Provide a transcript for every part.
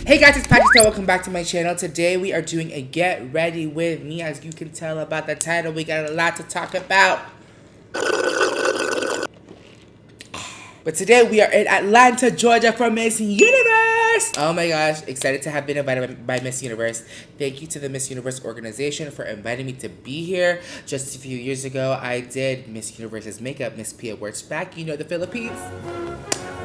Hey guys, it's PatrickStarrr. Welcome back to my channel. Today we are doing a get ready with me. As you can tell about the title, we got a lot to talk about. But today we are in Atlanta, Georgia for Miss Universe. Oh my gosh, excited to have been invited by Miss Universe. Thank you to the Miss Universe organization for inviting me to be here. Just a few years ago, I did Miss Universe's makeup, Miss Pia Works back, you know, the Philippines.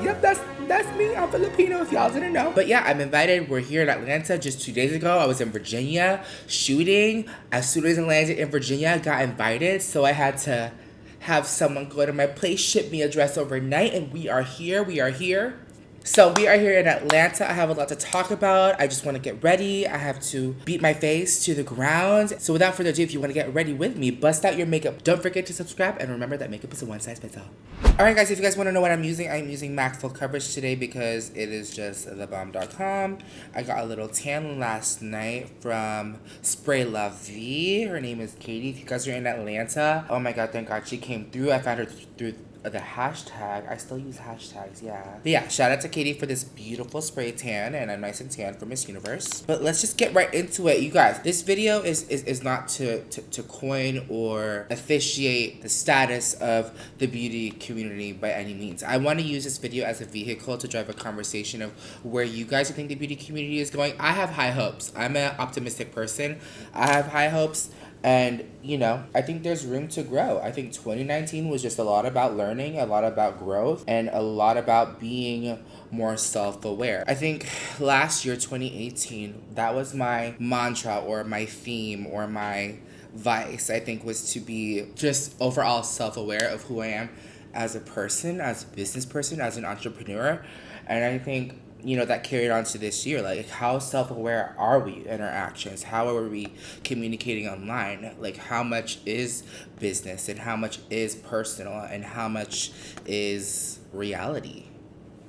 Yep, that's me. I'm Filipino, if y'all didn't know. But yeah, I'm invited. We're here in Atlanta. Just 2 days ago, I was in Virginia shooting. As soon as I landed in Virginia, I got invited. So I had to have someone go to my place, ship me a dress overnight, and we are here. So we are here in Atlanta. I have a lot to talk about. I just want to get ready. I have to beat my face to the ground. So without further ado, if you want to get ready with me, bust out your makeup. Don't forget to subscribe, and remember that makeup is a one size fits all. Alright guys, if you guys want to know what I'm using Max Full Coverage today because it is just thebomb.com. I got a little tan last night from Westwood Blvd. Her name is Katie. If you guys are in Atlanta, oh my god, thank god she came through. I found her through the hashtag. I still use hashtags, yeah. But yeah, shout out to Katie for this beautiful spray tan, and I'm nice and tan for Miss Universe. But let's just get right into it. You guys, this video is not to coin or officiate the status of the beauty community by any means. I want to use this video as a vehicle to drive a conversation of where you guys think the beauty community is going. I have high hopes. I'm an optimistic person. I have high hopes. And, you know, I think there's room to grow. I think 2019 was just a lot about learning, a lot about growth, and a lot about being more self-aware. I think last year, 2018, that was my mantra or my theme or my vice, I think, was to be just overall self-aware of who I am as a person, as a business person, as an entrepreneur. And I think, you know, that carried on to this year. Like, how self-aware are we in our actions? How are we communicating online? Like, how much is business and how much is personal and how much is reality,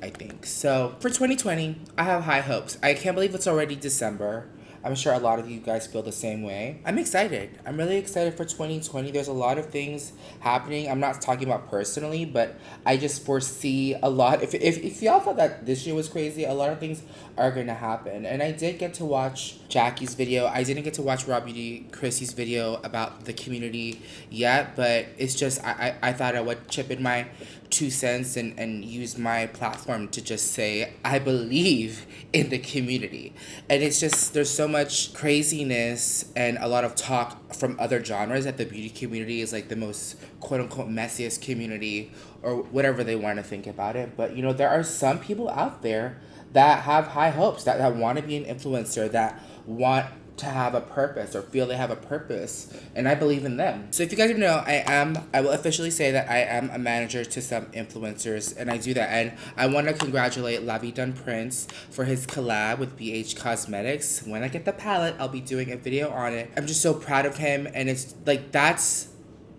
I think. So for 2020, I have high hopes. I can't believe it's already December. I'm sure a lot of you guys feel the same way. I'm excited. I'm really excited for 2020. There's a lot of things happening. I'm not talking about personally, but I just foresee a lot. If y'all thought that this year was crazy, a lot of things are going to happen. And I did get to watch Jackie's video. I didn't get to watch Raw Beauty Chrissy's video about the community yet, but it's just, I thought I would chip in my 2 cents and use my platform to just say I believe in the community. And it's just, there's so much craziness and a lot of talk from other genres that the beauty community is like the most quote-unquote messiest community or whatever they want to think about it. But you know, there are some people out there that have high hopes, that want to be an influencer, that want to have a purpose or feel they have a purpose, and I believe in them. So if you guys didn't know, I will officially say that I am a manager to some influencers, and I do that. And I want to congratulate Lavi Dunn Prince for his collab with BH Cosmetics. When I get the palette, I'll be doing a video on it. I'm just so proud of him, and it's like, that's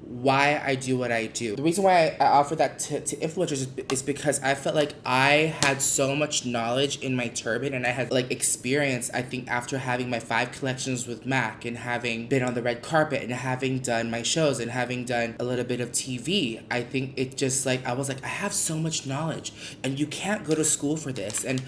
why I do what I do. The reason why I offer that to influencers is because I felt like I had so much knowledge in my turban, and I had like experience, I think, after having my 5 collections with MAC and having been on the red carpet and having done my shows and having done a little bit of TV. I think it just like, I was like, I have so much knowledge and you can't go to school for this. And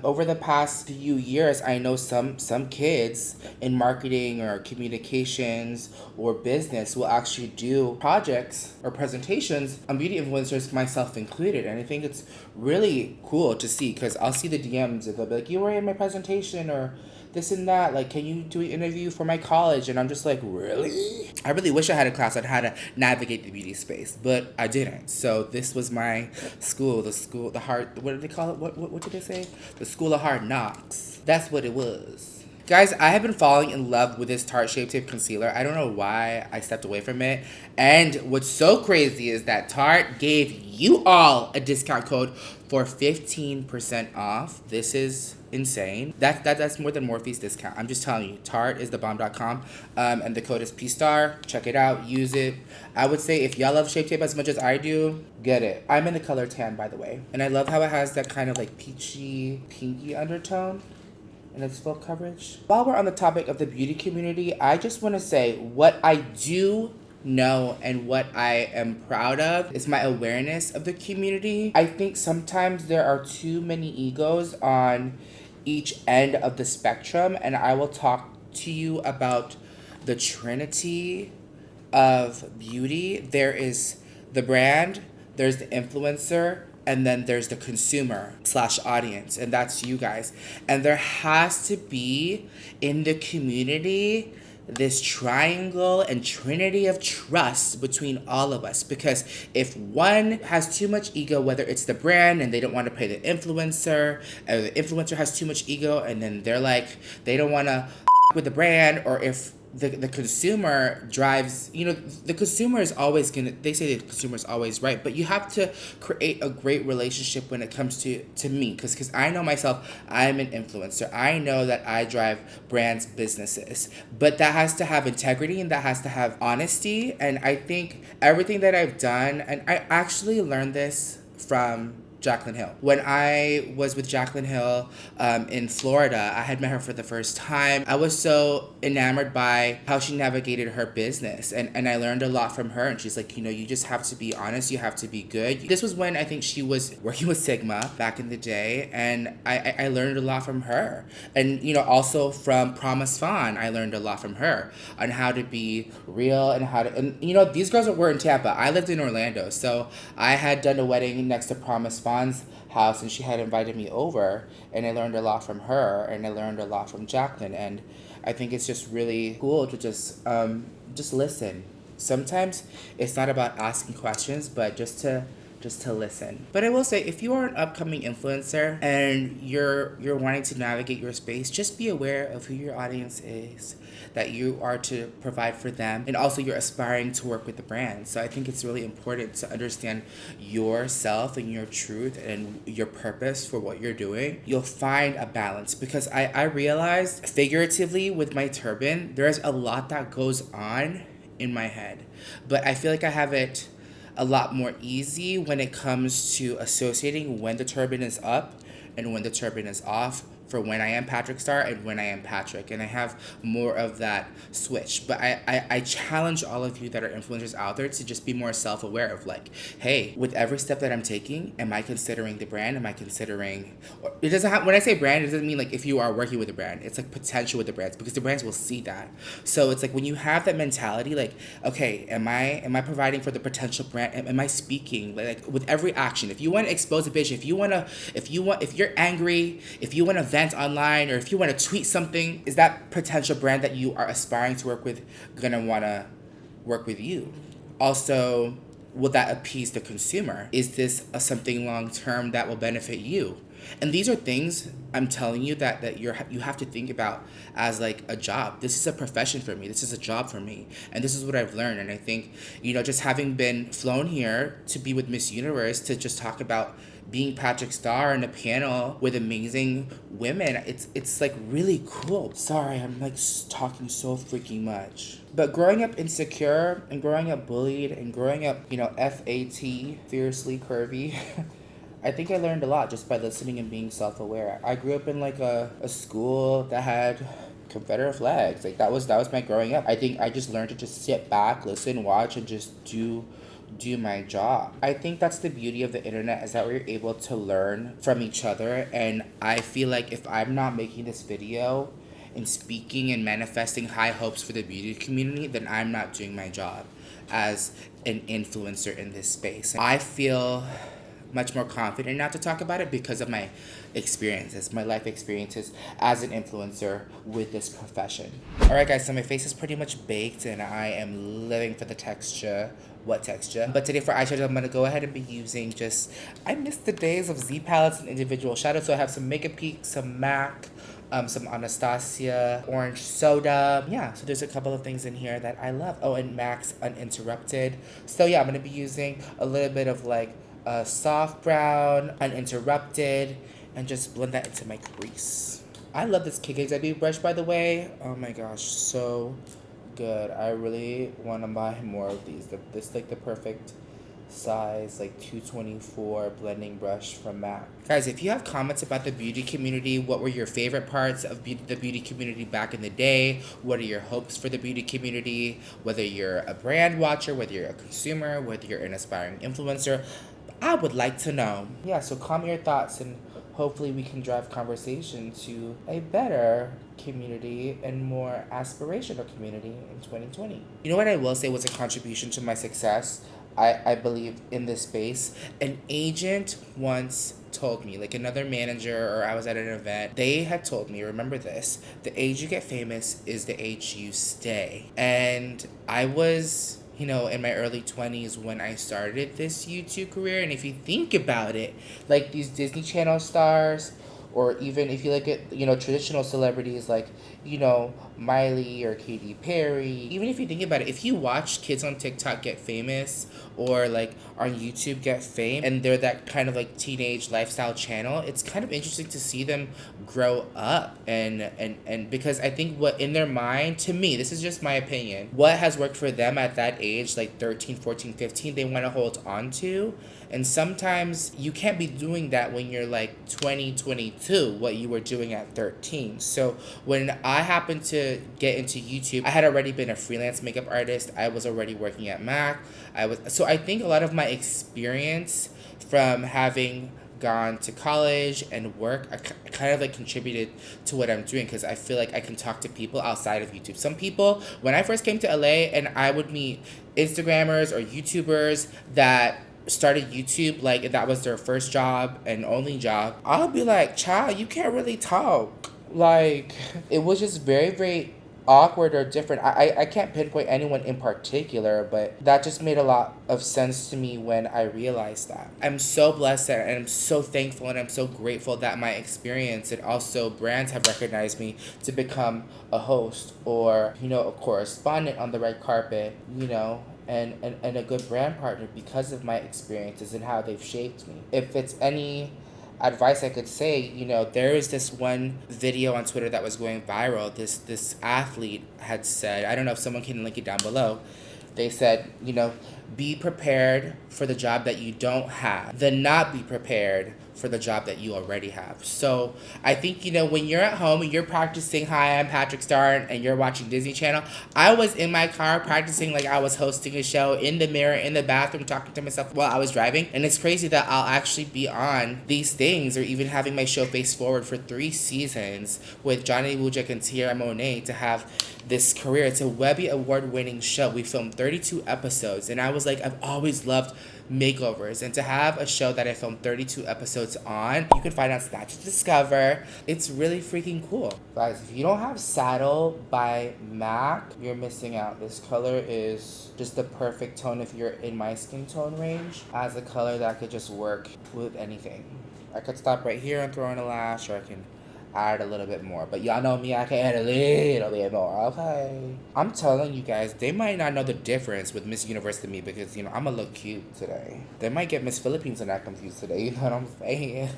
over the past few years, I know some kids in marketing or communications or business will actually do projects or presentations on beauty influencers, myself included. And I think it's really cool to see, because I'll see the DMs and they'll be like, you were in my presentation or this and that, like, can you do an interview for my college? And I'm just like, really? I really wish I had a class on how to navigate the beauty space, but I didn't. So this was my school, the hard, what did they call it? What did they say? The School of Hard Knocks. That's what it was. Guys, I have been falling in love with this Tarte Shape Tape Concealer. I don't know why I stepped away from it. And what's so crazy is that Tarte gave you all a discount code for 15% off. This is insane. That's more than Morphe's discount. I'm just telling you, Tarte is thebomb.com. And the code is PSTARRR. Check it out. Use it. I would say if y'all love Shape Tape as much as I do, get it. I'm in the color tan, by the way. And I love how it has that kind of like peachy, pinky undertone and its full coverage. While we're on the topic of the beauty community, I just want to say what I do know and what I am proud of is my awareness of the community. I think sometimes there are too many egos on each end of the spectrum, and I will talk to you about the trinity of beauty. There is the brand, there's the influencer, and then there's the consumer slash audience, and that's you guys. And there has to be in the community this triangle and trinity of trust between all of us, because if one has too much ego, whether it's the brand and they don't want to pay the influencer, or the influencer has too much ego and then they're like they don't want to with the brand, or if the consumer drives, the consumer is always gonna, they say the consumer is always right, but you have to create a great relationship when it comes to me, because I know myself, I'm an influencer, I know that I drive brands, businesses, but that has to have integrity and that has to have honesty. And I think everything that I've done, and I actually learned this from Jaclyn Hill. When I was with Jaclyn Hill in Florida, I had met her for the first time. I was so enamored by how she navigated her business, and I learned a lot from her. And she's like, you just have to be honest, you have to be good. This was when I think she was working with Sigma back in the day, and I learned a lot from her. And also from Promise Fawn, I learned a lot from her on how to be real and how to, and these girls were in Tampa. I lived in Orlando, so I had done a wedding next to Promise Fawn's house, and she had invited me over, and I learned a lot from her, and I learned a lot from Jaclyn. And I think it's just really cool to just listen. Sometimes it's not about asking questions, but just to listen. But I will say, if you are an upcoming influencer and you're wanting to navigate your space, just be aware of who your audience is, that you are to provide for them, and also you're aspiring to work with the brand. So I think it's really important to understand yourself and your truth and your purpose for what you're doing. You'll find a balance, because I realized figuratively with my turban, there's a lot that goes on in my head, but I feel like I have it a lot more easy when it comes to associating when the turban is up and when the turban is off, for when I am PatrickStarrr and when I am Patrick. And I have more of that switch. But I challenge all of you that are influencers out there to just be more self-aware of like, hey, with every step that I'm taking, am I considering the brand? Am I considering, it doesn't have, when I say brand, it doesn't mean like if you are working with a brand, it's like potential with the brands, because the brands will see that. So it's like when you have that mentality, like, okay, am I providing for the potential brand? Am I speaking like with every action? If you want to expose a bitch, if you're angry, if you want to online, or if you want to tweet something, is that potential brand that you are aspiring to work with gonna want to work with you? Also, will that appease the consumer? Is this something long term that will benefit you? And these are things I'm telling you that you have to think about as like a job. This is a profession for me. This is a job for me. And this is what I've learned. And I think, just having been flown here to be with Miss Universe, to just talk about being PatrickStarrr in a panel with amazing women, it's like really cool. Sorry, I'm like talking so freaking much. But growing up insecure and growing up bullied and growing up, FAT, fiercely curvy, I think I learned a lot just by listening and being self-aware. I grew up in like a school that had Confederate flags. Like that was my growing up. I think I just learned to just sit back, listen, watch, and just do my job. I think that's the beauty of the internet, is that we're able to learn from each other. And I feel like if I'm not making this video and speaking and manifesting high hopes for the beauty community, then I'm not doing my job as an influencer in this space. I feel much more confident now to talk about it because of my experiences, my life experiences as an influencer with this profession. Alright guys, so my face is pretty much baked and I am living for the texture. What texture? But today for eyeshadow, I'm gonna go ahead and be using I miss the days of Z palettes and individual shadows. So I have some Makeup Peak, some MAC, some Anastasia, orange soda. Yeah, so there's a couple of things in here that I love. Oh, and MAC's Uninterrupted. So yeah, I'm gonna be using a little bit of like soft brown, Uninterrupted, and just blend that into my crease. I love this KKW brush, by the way. Oh my gosh, so good. I really want to buy more of these. This like the perfect size, like 224 blending brush from MAC. Guys, if you have comments about the beauty community, what were your favorite parts of the beauty community back in the day? What are your hopes for the beauty community? Whether you're a brand watcher, whether you're a consumer, whether you're an aspiring influencer, I would like to know. Yeah, so comment your thoughts, and hopefully we can drive conversation to a better community and more aspirational community in 2020. You know what I will say was a contribution to my success? I believe in this space. An agent once told me, like another manager, or I was at an event, they had told me, remember this, the age you get famous is the age you stay. And I was, you know, in my early 20s when I started this YouTube career. And if you think about it, like these Disney Channel stars, or even if you look at, you know, traditional celebrities like, you know, Miley or Katy Perry, even if you think about it, if you watch kids on TikTok get famous or like on YouTube get fame and they're that kind of like teenage lifestyle channel, it's kind of interesting to see them grow up and because I think what in their mind, to me, this is just my opinion, what has worked for them at that age, like 13, 14, 15, they want to hold on to. And sometimes you can't be doing that when you're like 20, 22, what you were doing at 13. So when I happened to get into YouTube, I had already been a freelance makeup artist. I was already working at MAC. So I think a lot of my experience from having gone to college and work, I kind of like contributed to what I'm doing because I feel like I can talk to people outside of YouTube. Some people, when I first came to LA and I would meet Instagrammers or YouTubers that started YouTube, like that was their first job and only job, I'll be like, child, you can't really talk. Like, it was just very, very awkward or different. I can't pinpoint anyone in particular, but that just made a lot of sense to me when I realized that. I'm so blessed and I'm so thankful and I'm so grateful that my experience and also brands have recognized me to become a host or, you know, a correspondent on the red carpet, you know, and a good brand partner because of my experiences and how they've shaped me. If it's any advice I could say, you know, there is this one video on Twitter that was going viral. This athlete had said, I don't know if someone can link it down below. They said, you know, be prepared for the job that you don't have, then not be prepared for the job that you already have. So I think, you know, when you're at home and you're practicing, hi, I'm PatrickStarrr, and you're watching Disney Channel, I was in my car practicing like I was hosting a show in the mirror, in the bathroom, talking to myself while I was driving. And it's crazy that I'll actually be on these things or even having my show face forward for 3 seasons with Johnny Wujek and Tierra Monet to have this career. It's a Webby award-winning show. We filmed 32 episodes, and I was like, I've always loved makeovers, and to have a show that I filmed 32 episodes on, you can find on Snatch to Discover. It's really freaking cool. Guys, if you don't have Saddle by MAC, you're missing out. This color is just the perfect tone if you're in my skin tone range, as a color that could just work with anything. I could stop right here and throw in a lash, or I can add a little bit more, but y'all know me, I can add a little bit more, okay? I'm telling you guys, they might not know the difference with Miss Universe to me because, you know, I'm gonna look cute today. They might get Miss Philippines and not confused today, you know what I'm saying?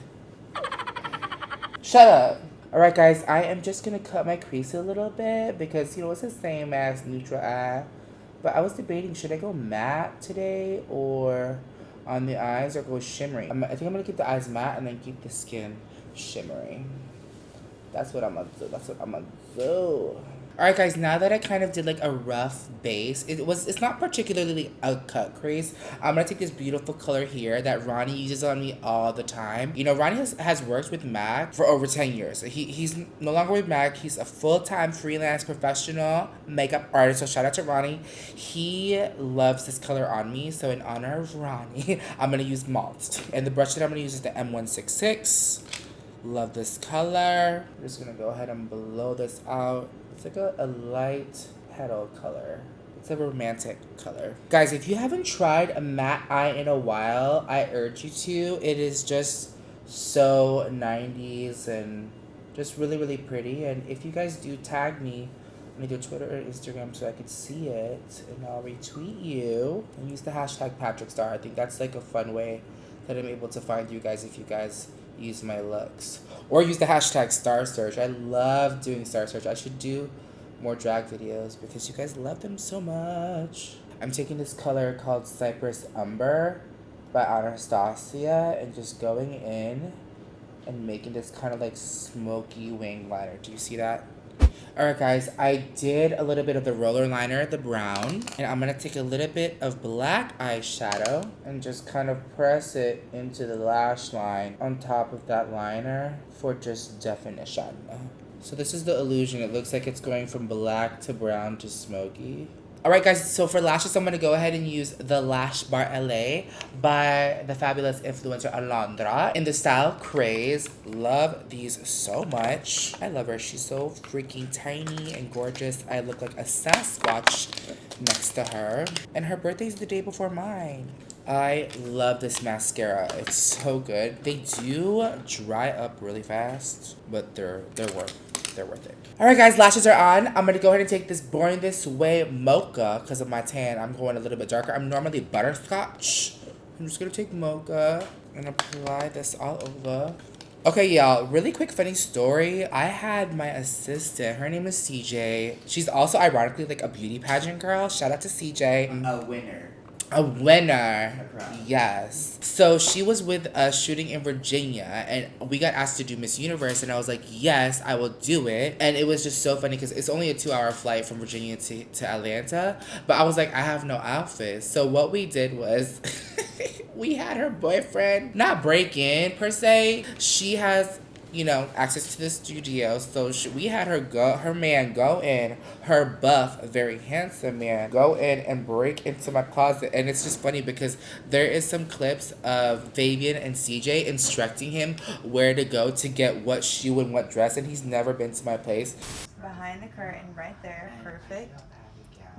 Shut up! Alright guys, I am just gonna cut my crease a little bit because, you know, it's the same as neutral eye, but I was debating, should I go matte today or on the eyes or go shimmery? I think I'm gonna keep the eyes matte and then keep the skin shimmery. That's what I'm gonna do. Alright guys, now that I kind of did like a rough base, it's not particularly a cut crease. I'm gonna take this beautiful color here that Ronnie uses on me all the time. You know, Ronnie has worked with MAC for over 10 years. He's no longer with MAC. He's a full-time freelance professional makeup artist, so shout out to Ronnie. He loves this color on me, so in honor of Ronnie, I'm gonna use Malt. And the brush that I'm gonna use is the M166. Love this color. I'm just gonna go ahead and blow this out. It's like a light petal color. It's a romantic color. Guys, if you haven't tried a matte eye in a while, I urge you to. It is just so 90s and just really, really pretty. And if you guys do tag me on either Twitter or Instagram so I could see it, and I'll retweet you and use the hashtag PatrickStarrr. I think that's like a fun way that I'm able to find you guys if you guys use my looks, or use the hashtag star search. I love doing star search. I should do more drag videos because you guys love them so much. I'm taking this color called Cypress Umber by Anastasia and just going in and making this kind of like smoky wing liner. Do you see that? Alright guys, I did a little bit of the roller liner, the brown, and I'm gonna take a little bit of black eyeshadow and just kind of press it into the lash line on top of that liner for just definition. So this is the illusion. It looks like it's going from black to brown to smoky. Alright guys, so for lashes, I'm going to go ahead and use the Lash Bar LA by the fabulous influencer Alondra in the style Craze. Love these so much. I love her. She's so freaking tiny and gorgeous. I look like a Sasquatch next to her. And her birthday's the day before mine. I love this mascara. It's so good. They do dry up really fast, but they're worth it. Alright guys, lashes are on. I'm going to go ahead and take this Born This Way Mocha because of my tan. I'm going a little bit darker. I'm normally butterscotch. I'm just going to take Mocha and apply this all over. Okay, y'all, really quick funny story. I had my assistant, her name is CJ. She's also ironically like a beauty pageant girl. Shout out to CJ. A winner. A winner. Yes. So she was with us shooting in Virginia and we got asked to do Miss Universe and I was like, yes, I will do it. And it was just so funny because it's only a 2-hour flight from Virginia to Atlanta. But I was like, I have no outfit. So what we did was we had her boyfriend not break in per se. She has, you know, access to the studio. So we had her man go in, her buff, very handsome man, go in and break into my closet. And it's just funny because there is some clips of Fabian and CJ instructing him where to go to get what shoe and what dress. And he's never been to my place. Behind the curtain, right there, perfect.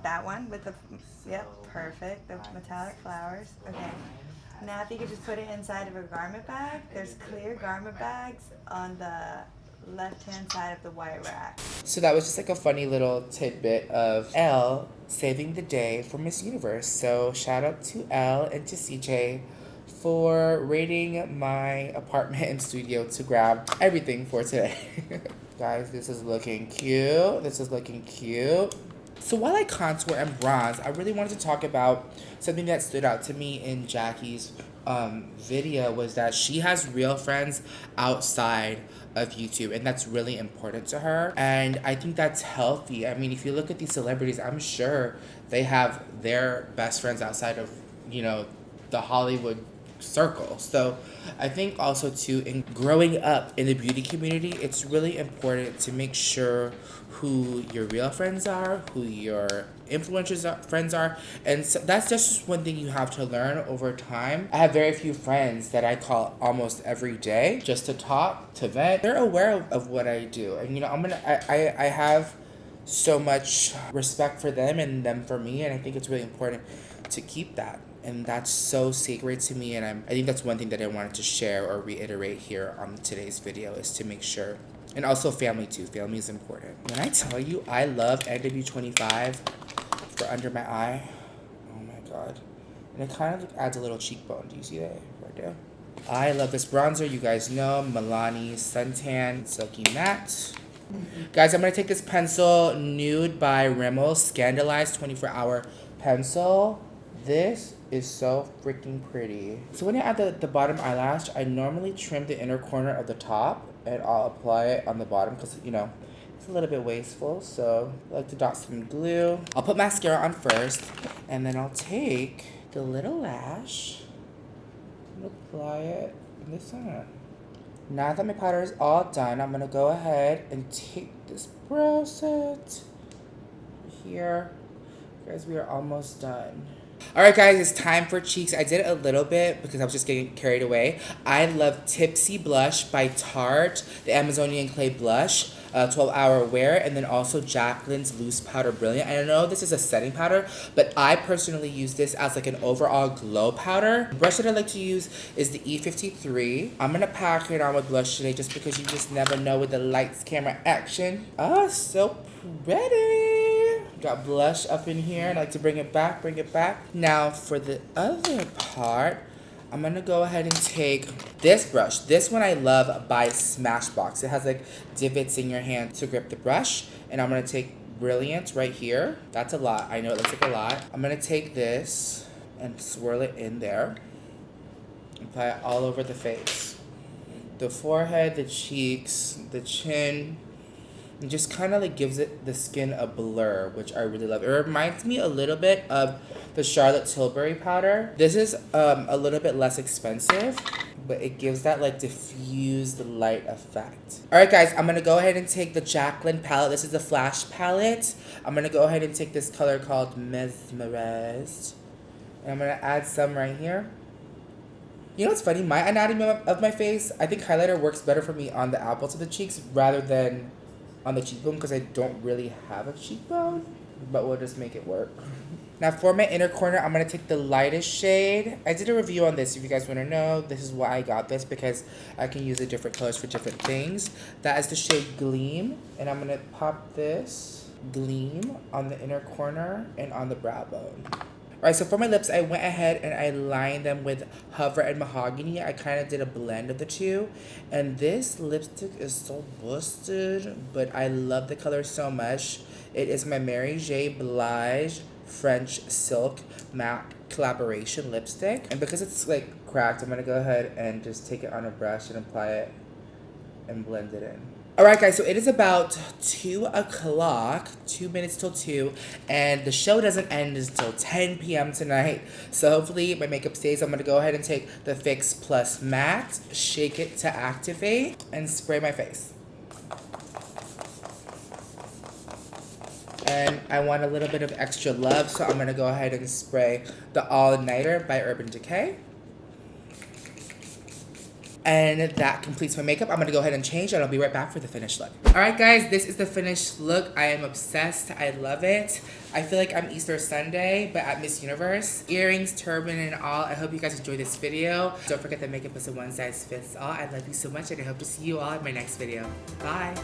That one with the, yep, perfect. The metallic flowers, okay. Now if you could just put it inside of a garment bag, there's clear garment bags on the left-hand side of the white rack. So that was just like a funny little tidbit of Elle saving the day for Miss Universe. So shout out to Elle and to CJ for raiding my apartment and studio to grab everything for today. Guys, this is looking cute. This is looking cute. So while I contour and bronze, I really wanted to talk about something that stood out to me in Jackie's video was that she has real friends outside of YouTube, and that's really important to her. And I think that's healthy. I mean, if you look at these celebrities, I'm sure they have their best friends outside of, you know, the Hollywood circle. So I think also too, in growing up in the beauty community, it's really important to make sure who your real friends are, who your friends are, and so that's just one thing you have to learn over time. I have very few friends that I call almost every day just to talk, to vent. They're aware of what I do, and you know, I have so much respect for them and them for me, and I think it's really important to keep that. And that's so sacred to me, and I think that's one thing that I wanted to share or reiterate here on today's video is to make sure. And also family too. Family is important. When I tell you I love NW25 for under my eye, oh my god. And it kind of adds a little cheekbone. Do you see that right there? I love this bronzer. You guys know, Milani Suntan Silky Matte. Guys, I'm going to take this pencil, Nude by Rimmel, Scandalized 24-Hour Pencil. This is so freaking pretty. So when I add the bottom eyelash, I normally trim the inner corner of the top and I'll apply it on the bottom because, you know, it's a little bit wasteful. So I like to dot some glue. I'll put mascara on first and then I'll take the little lash and apply it in the center. Now that my powder is all done, I'm going to go ahead and take this brow set here. Guys, we are almost done. Alright guys, it's time for cheeks. I did a little bit because I was just getting carried away. I love Tipsy Blush by Tarte, the Amazonian Clay Blush, 12-hour wear, and then also Jacqueline's Loose Powder Brilliant. I know this is a setting powder, but I personally use this as like an overall glow powder. The brush that I like to use is the E53. I'm going to pack it on with blush today just because you just never know with the lights, camera, action. Oh, so pretty. Got blush up in here. I like to bring it back, bring it back. Now for the other part, I'm gonna go ahead and take this brush. This one I love by Smashbox. It has like divots in your hand to grip the brush. And I'm gonna take Brilliant right here. That's a lot. I know it looks like a lot. I'm gonna take this and swirl it in there. Apply it all over the face. The forehead, the cheeks, the chin, It just kind of like gives it the skin a blur, which I really love. It reminds me a little bit of the Charlotte Tilbury powder. This is a little bit less expensive, but it gives that like diffused light effect. All right, guys, I'm gonna go ahead and take the Jaclyn palette. This is the Flash palette. I'm gonna go ahead and take this color called Mesmerized. And I'm gonna add some right here. You know what's funny? My anatomy of my face, I think highlighter works better for me on the apples of the cheeks rather than on the cheekbone because I don't really have a cheekbone, but we'll just make it work. Now for my inner corner, I'm going to take the lightest shade. I did a review on this if you guys want to know. This is why I got this because I can use the different colors for different things. That is the shade Gleam, and I'm going to pop this Gleam on the inner corner and on the brow bone. Alright, so for my lips, I went ahead and I lined them with Hover and Mahogany. I kind of did a blend of the two. And this lipstick is so busted, but I love the color so much. It is my Mary J. Blige French Silk Matte Collaboration lipstick. And because it's like cracked, I'm going to go ahead and just take it on a brush and apply it and blend it in. Alright guys, so it is about 2 o'clock, 2 minutes till 2, and the show doesn't end until 10 p.m. tonight. So hopefully my makeup stays. I'm going to go ahead and take the Fix Plus Matte, shake it to activate, and spray my face. And I want a little bit of extra love, so I'm going to go ahead and spray the All Nighter by Urban Decay. And that completes my makeup. I'm gonna go ahead and change and I'll be right back for the finished look. All right guys, this is the finished look. I am obsessed, I love it. I feel like I'm Easter Sunday, but at Miss Universe. Earrings, turban, and all. I hope you guys enjoyed this video. Don't forget that makeup is a one size fits all. I love you so much and I hope to see you all in my next video. Bye.